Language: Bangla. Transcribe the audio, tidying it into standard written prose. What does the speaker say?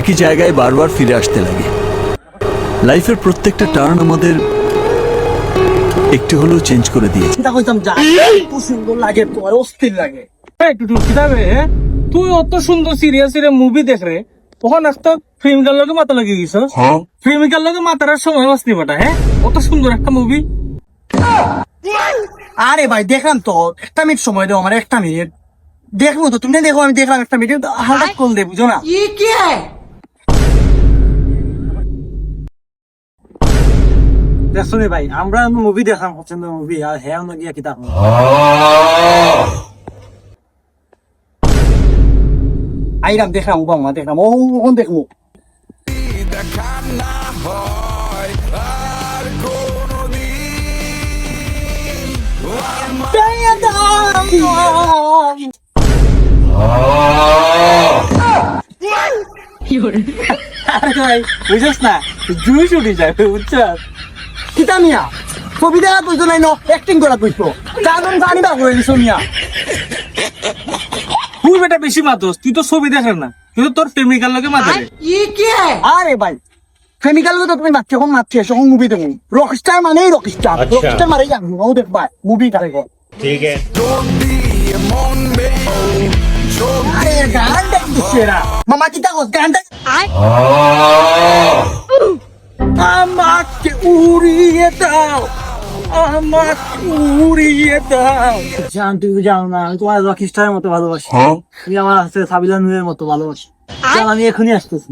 একই জায়গায় বারবার ফিরে আসতে লাগে। লাইফের প্রত্যেকটা টার্ন আমাদের একটু হলেও চেঞ্জ করে দিয়েছে। চিন্তা করতাম যা এত সুন্দর লাগে, তোমার অস্থির লাগে। একটু কিতাবে তুই অত সুন্দর সিরিয়াস মুভি দেখ রে, তখন একটা প্রেমিকার লগে মাথা লাগিয়ে গেছ। প্রেমিকার লগে মাতার সময় বাঁচতে পাটা, হ্যাঁ? অত সুন্দর একটা মুভি। আরে ভাই দেখলাম তো, 1 মিনিট সময় দাও আমার, 1 মিনিট দেখবো তো। তুমি দেখো, আমি দেখলাম 1 মিনিট, হালকা কল দে, বুঝো না? দেখছো রে ভাই, আমরা মুভি দেখলাম, পছন্দ মুভি, আর হ্যাঁ আমরা গিয়া কিতাব আইরাম দেখলাম, ওবামা দেখলাম, ওখান দেখবো। বুঝছ না, জুই ছুটি যায়, বুঝছ? কিতা মিয়া ছবি দেখা বুঝতো নাই, অ্যাক্টিং করা বুঝতো, জানি বা করে দিছো মিয়া। তুই বেটা বেশি মাতস, তুই তো ছবি দেখেন না, কিন্তু তোর প্রেমিকার লগে মাতারে। আরে ভাই প্রেমিকার তো তুমি মারছো, এখন মারছি এখন মুভি দেবো। রকস্টার মানেই রকস্টার, রকস্টার মারেই জানবো, ও দেখবা মুভি কারে। ठीक है। আরে গান দেখছিস এরা, মামা কিতা কস গান দেখ। আমাকে উড়িয়ে দাও, আমাকে উড়িয়ে দাও। জান তুমি জানো না, আমি তোমার রকস্টারের মতো ভালোবাসি। তুমি আমার হাতে সাবিলা নুরের মতো ভালোবাসি। জান আমি এখনই আসতেছি।